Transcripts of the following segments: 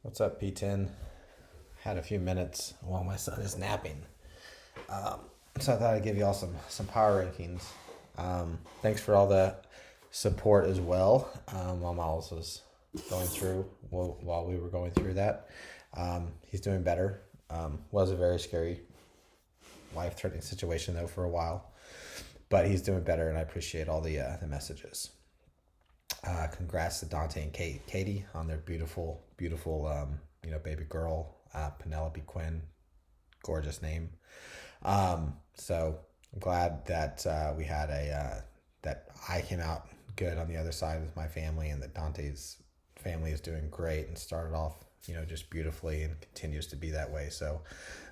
What's up, Pten? Had a few minutes while my son is napping. So I thought I'd give you all some power rankings. Thanks for all the support as well while Miles was going through, while we were going through that. He's doing better. Was a very scary, life-threatening situation, though, for a while. But he's doing better, and I appreciate all the messages. Congrats to Dante and Katie on their beautiful, baby girl, Penelope Quinn. Gorgeous name. So I'm glad that we had that I came out good on the other side with my family, and that Dante's family is doing great and started off, just beautifully and continues to be that way. So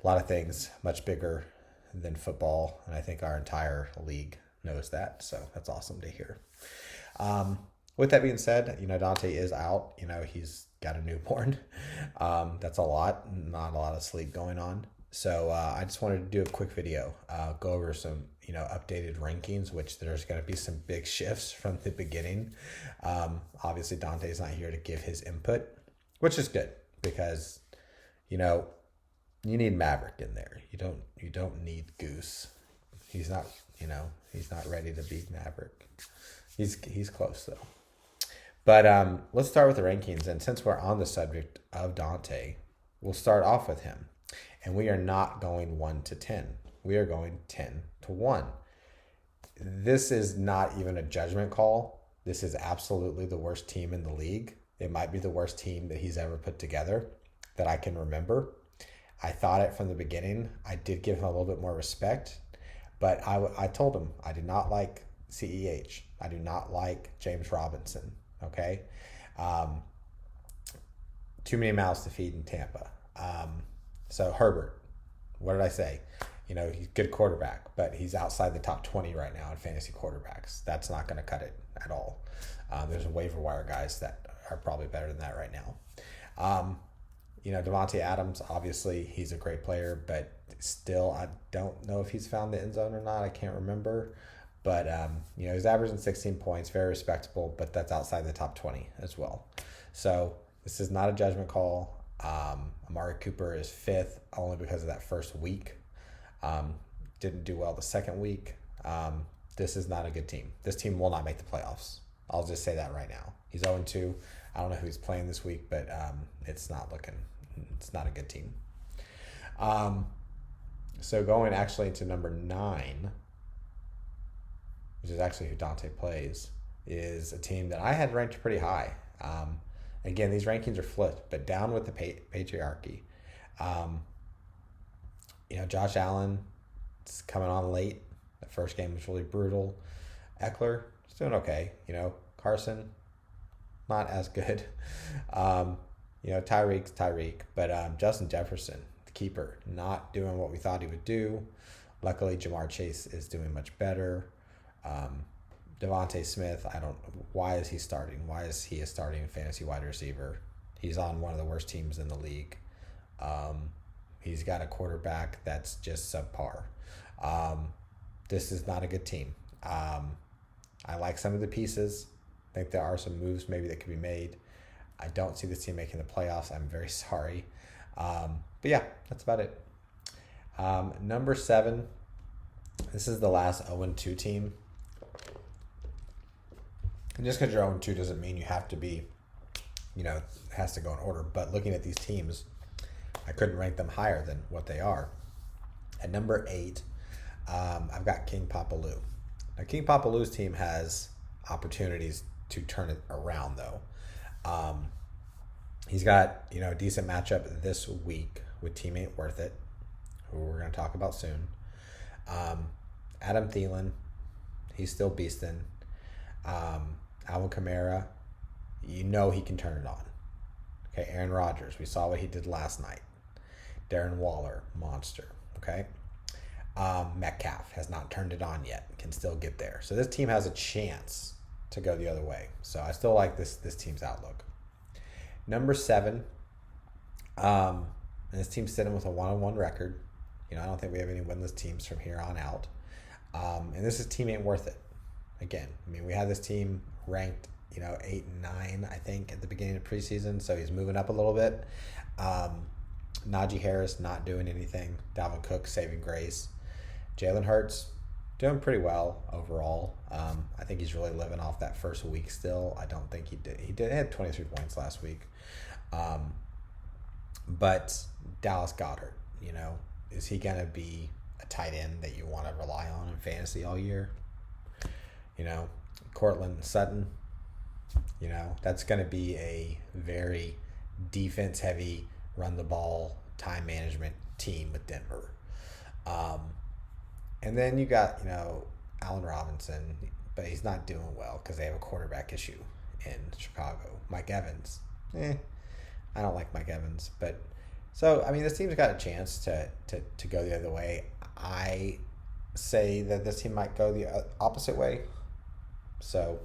a lot of things much bigger than football, and I think our entire league knows that. So that's awesome to hear. With that being said, Dante is out. He's got a newborn. That's a lot, not a lot of sleep going on. So I just wanted to do a quick video, go over some, updated rankings, which there's going to be some big shifts from the beginning. Obviously, Dante's not here to give his input, which is good because, you need Maverick in there. You don't need Goose. He's not, he's not ready to beat Maverick. He's close though. But let's start with the rankings. And since we're on the subject of Dante, we'll start off with him. And we are not going 1 to 10. We are going 10 to 1. This is not even a judgment call. This is absolutely the worst team in the league. It might be the worst team that he's ever put together that I can remember. I thought it from the beginning. I did give him a little bit more respect. But I told him I did not like CEH. I do not like James Robinson. Okay. Too many mouths to feed in Tampa. So Herbert, what did I say? He's a good quarterback, but he's outside the top 20 right now in fantasy quarterbacks. That's not going to cut it at all. There's a waiver wire guys that are probably better than that right now. Devontae Adams, obviously he's a great player, but still I don't know if he's found the end zone or not. I can't remember. But, he's averaging 16 points, very respectable, but that's outside the top 20 as well. So this is not a judgment call. Amari Cooper is 5th only because of that first week. Didn't do well the second week. This is not a good team. This team will not make the playoffs. I'll just say that right now. He's 0-2. I don't know who he's playing this week, but it's not a good team. So going actually into number 9, which is actually who Dante plays, is a team that I had ranked pretty high. Again, these rankings are flipped, but down with the patriarchy. Josh Allen is coming on late. The first game was really brutal. Eckler is doing okay. Carson, not as good. Tyreek's Tyreek, but Justin Jefferson, the keeper, not doing what we thought he would do. Luckily, Jamar Chase is doing much better. Devontae Smith, why is he starting? Why is he a starting fantasy wide receiver? He's on one of the worst teams in the league. He's got a quarterback that's just subpar. This is not a good team. I like some of the pieces. I think there are some moves maybe that could be made. I don't see this team making the playoffs. I'm very sorry. But yeah, that's about it. Number 7, this is the last 0-2 team. And just because you're 0-2 doesn't mean you have to be, it has to go in order. But looking at these teams, I couldn't rank them higher than what they are. At number 8, I've got King Papaloo. Now, King Papaloo's team has opportunities to turn it around, though. He's got, a decent matchup this week with Team Ain't Worth It, who we're going to talk about soon. Adam Thielen, he's still beasting. Alvin Kamara, he can turn it on. Okay, Aaron Rodgers, we saw what he did last night. Darren Waller, monster. Okay, Metcalf has not turned it on yet, can still get there. So this team has a chance to go the other way. So I still like this team's outlook. Number 7, and this team's sitting with a 1-1 record. I don't think we have any winless teams from here on out. And this is Team Ain't Worth It. Again, we had this team ranked 8 and 9, I think, at the beginning of preseason. So he's moving up a little bit. Najee Harris not doing anything. Dalvin Cook saving grace. Jalen Hurts doing pretty well overall. I think he's really living off that first week still. I don't think he did. He had 23 points last week. But Dallas Goedert, is he going to be a tight end that you want to rely on in fantasy all year? Cortland Sutton, that's going to be a very defense-heavy, run-the-ball, time management team with Denver. And then you got, Allen Robinson, but he's not doing well because they have a quarterback issue in Chicago. Mike Evans, I don't like Mike Evans. But so, this team's got a chance to go the other way. I say that this team might go the opposite way. So,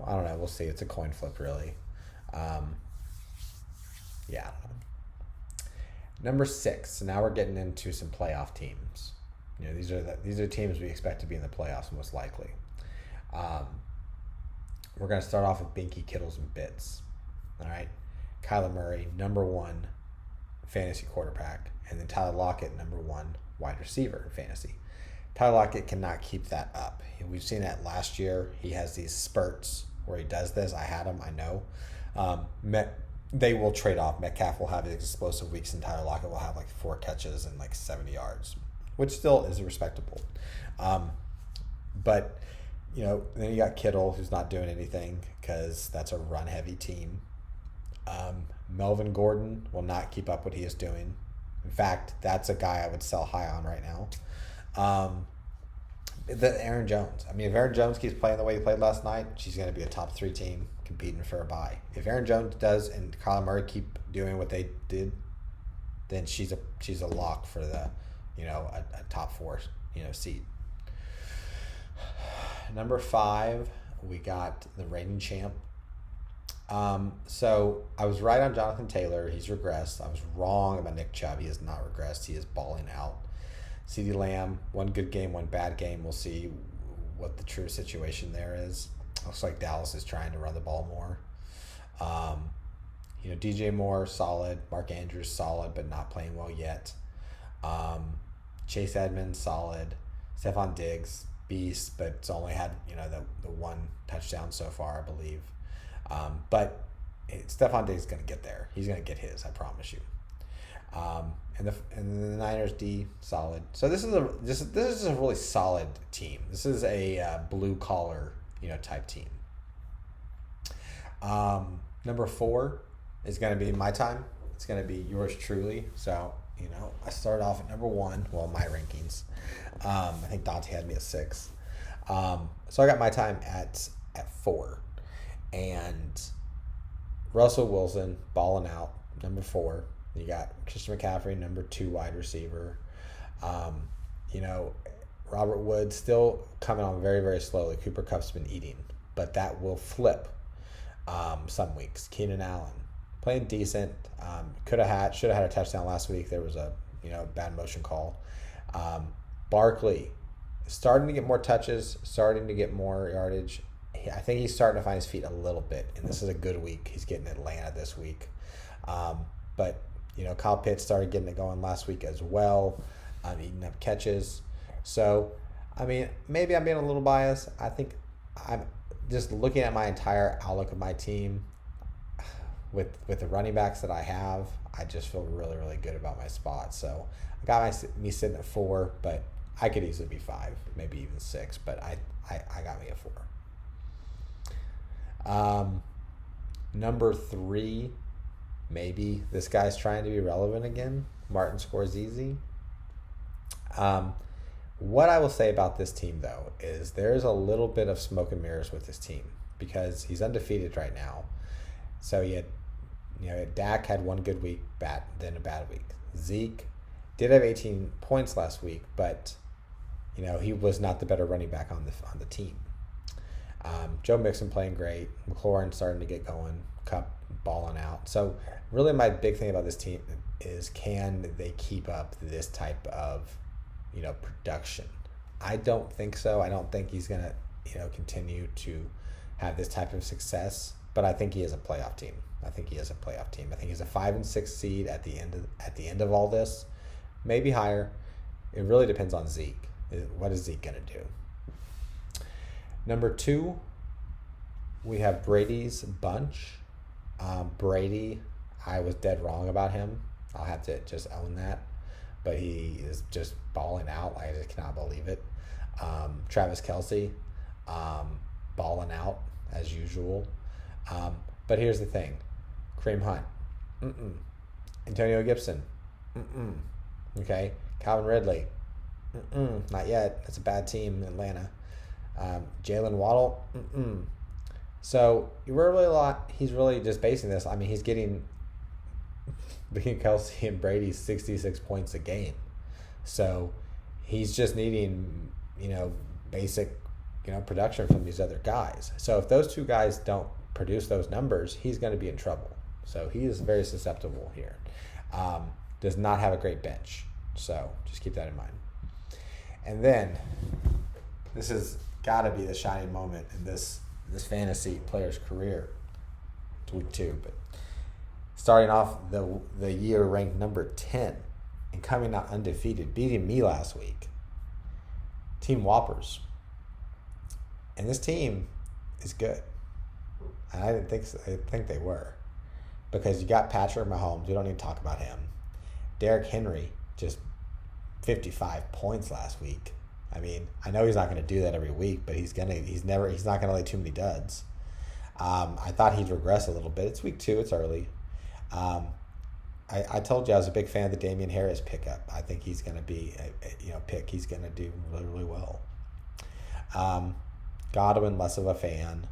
I don't know. We'll see. It's a coin flip, really. Yeah. Number 6. So now we're getting into some playoff teams. These are teams we expect to be in the playoffs most likely. We're going to start off with Binky, Kittles, and Bits. All right. Kyler Murray, number 1 fantasy quarterback, and then Tyler Lockett, number 1 wide receiver in fantasy. Tyler Lockett cannot keep that up. We've seen that last year. He has these spurts where he does this. I had him, I know. They will trade off. Metcalf will have these explosive weeks, and Tyler Lockett will have 4 catches and 70 yards, which still is respectable. But, then you got Kittle, who's not doing anything because that's a run-heavy team. Melvin Gordon will not keep up what he is doing. In fact, that's a guy I would sell high on right now. Aaron Jones. If Aaron Jones keeps playing the way he played last night, she's going to be a top 3 team competing for a bye. If Aaron Jones does and Kyler Murray keep doing what they did, then she's a lock for the a top 4 seed. Number 5, we got the reigning champ. So I was right on Jonathan Taylor. He's regressed. I was wrong about Nick Chubb. He has not regressed. He is balling out. CeeDee Lamb, 1 good game, 1 bad game. We'll see what the true situation there is. Looks like Dallas is trying to run the ball more. DJ Moore, solid. Mark Andrews, solid, but not playing well yet. Chase Edmonds, solid. Stephon Diggs, beast, but it's only had, the 1 touchdown so far, I believe. But Stephon Diggs is going to get there. He's going to get his, I promise you. And the Niners D, solid. So this is a really solid team. This is a blue collar type team. Number 4 is going to be my time. It's going to be yours truly. So I start off at number 1. Well, my rankings. I think Dante had me at 6. So I got my time at 4, and Russell Wilson balling out, number 4. You got Christian McCaffrey, number 2 wide receiver. Robert Woods still coming on very, very slowly. Cooper Kupp's been eating, but that will flip some weeks. Keenan Allen playing decent. Should have had a touchdown last week. There was a bad motion call. Barkley starting to get more touches, starting to get more yardage. I think he's starting to find his feet a little bit, and this is a good week. He's getting Atlanta this week. But Kyle Pitts started getting it going last week as well, eating up catches. So, maybe I'm being a little biased. I think I'm just looking at my entire outlook of my team with the running backs that I have. I just feel really, really good about my spot. So I got me sitting at 4, but I could easily be 5, maybe even 6. But I got me at 4. Number 3. Maybe this guy's trying to be relevant again. Martin Scorsese. What I will say about this team, though, is there's a little bit of smoke and mirrors with this team because he's undefeated right now. So Dak had 1 good week, then a bad week. Zeke did have 18 points last week, but he was not the better running back on the team. Joe Mixon playing great. McLaurin starting to get going. Kupp balling out. So really my big thing about this team is, can they keep up this type of production? I don't think so. I don't think he's going to continue to have this type of success, but I think he is a playoff team. I think he's a 5 and 6 seed at the end of all this, maybe higher. It really depends on Zeke. What is Zeke gonna do? Number 2, we have Brady's bunch. Brady, I was dead wrong about him. I'll have to just own that. But he is just balling out. I just cannot believe it. Travis Kelce, balling out as usual. But here's the thing. Kareem Hunt. Antonio Gibson. Okay. Calvin Ridley. Not yet. That's a bad team, Atlanta. Jalen Waddle. So he's really just basing this. I mean, he's getting between Kelce and Brady 66 points a game. So he's just needing, basic, production from these other guys. So if those two guys don't produce those numbers, he's going to be in trouble. So he is very susceptible here. Does not have a great bench. So just keep that in mind. And then this has got to be the shining moment in this fantasy player's career. It's week 2, but starting off the year ranked number 10 and coming out undefeated, beating me last week. Team Whoppers. And this team is good. And I didn't think so. I think they were. Because you got Patrick Mahomes. We don't need to talk about him. Derrick Henry, just 55 points last week. I mean, I know he's not going to do that every week, but he's not going to lay too many duds. I thought he'd regress a little bit. It's week 2. It's early. I told you I was a big fan of the Damian Harris pickup. I think he's going to be pick. He's going to do really, really well. Godwin, less of a fan,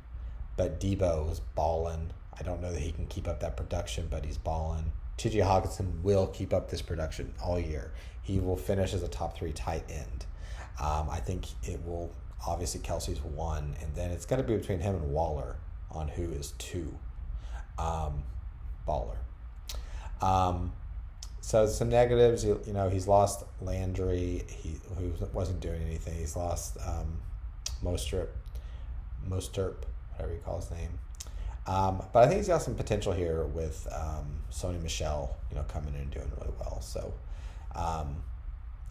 but Debo's balling. I don't know that he can keep up that production, but he's balling. T.J. Hawkinson will keep up this production all year. He will finish as a top 3 tight end. I think it will, obviously Kelsey's 1, and then it's going to be between him and Waller on who is 2. Baller. So some negatives, he's lost Landry, who wasn't doing anything. He's lost Mostert, whatever you call his name. But I think he's got some potential here with Sony Michel, coming in and doing really well. So, I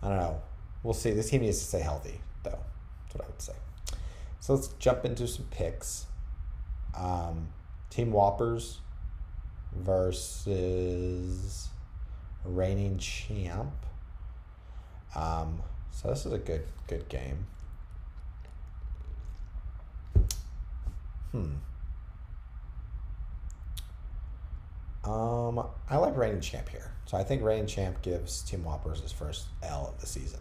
don't know. We'll see. This team needs to stay healthy, though. That's what I would say. So let's jump into some picks. Team Whoppers versus reigning champ. So this is a good game. I like reigning champ here. So I think reigning champ gives Team Whoppers his first L of the season.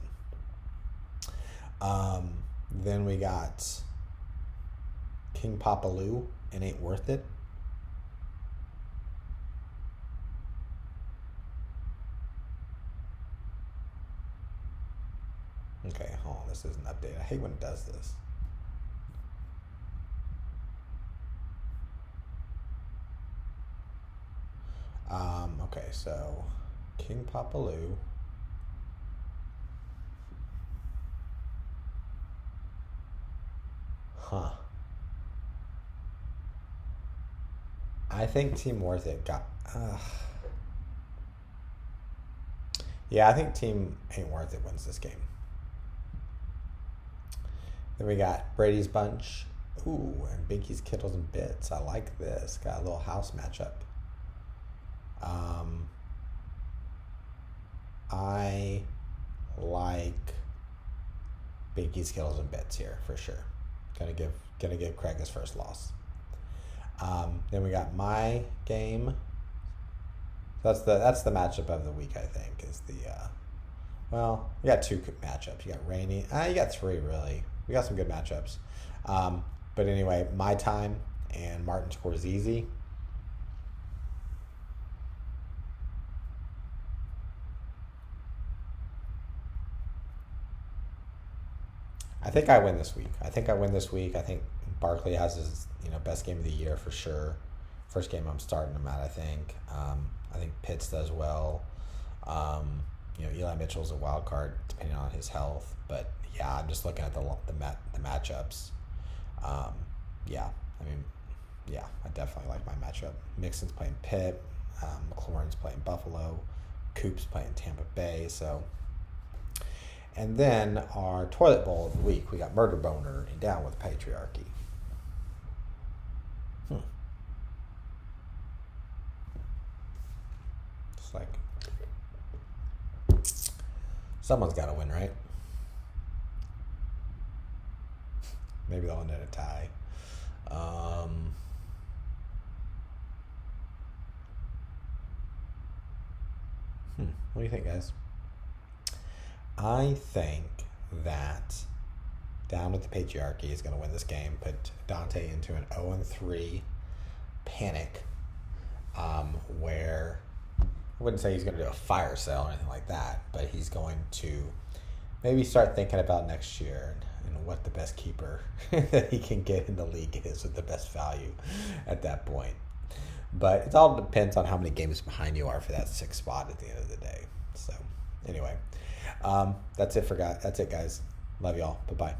Then we got King Papaloo and Ain't Worth It. Okay, hold on. This is an update. I hate when it does this. Okay, so King Papaloo. I think Team Worth It got... Yeah, I think Team Ain't Worth It wins this game. Then we got Brady's Bunch. Ooh, and Binky's Kittles and Bits. I like this. Got a little house matchup. I like Binky's Kittles and Bits here for sure. Gonna give Craig his first loss. Then we got my game. That's the matchup of the week, I think, is the we got 2 matchups. You got Rainy. You got 3 really. We got some good matchups. But anyway, My Time and Martin Scorsese. I think I win this week. I think Barkley has his best game of the year for sure. First game I'm starting him at, I think. I think Pitts does well. Eli Mitchell's a wild card depending on his health. But yeah, I'm just looking at the matchups. I I mean, yeah, I definitely like my matchup. Mixon's playing Pitt. McLaurin's playing Buffalo. Coop's playing Tampa Bay. So, and then our toilet bowl of the week, we got Murder Boner and Down with Patriarchy. It's like someone's got to win, right? Maybe they'll end in a tie. What do you think, guys? I think that Down with the Patriarchy is going to win this game, put Dante into an 0-3 panic, where I wouldn't say he's going to do a fire sale or anything like that, but he's going to maybe start thinking about next year and what the best keeper that he can get in the league is with the best value at that point. But it all depends on how many games behind you are for that 6th spot at the end of the day. So anyway, that's it, guys. Love y'all. Bye-bye.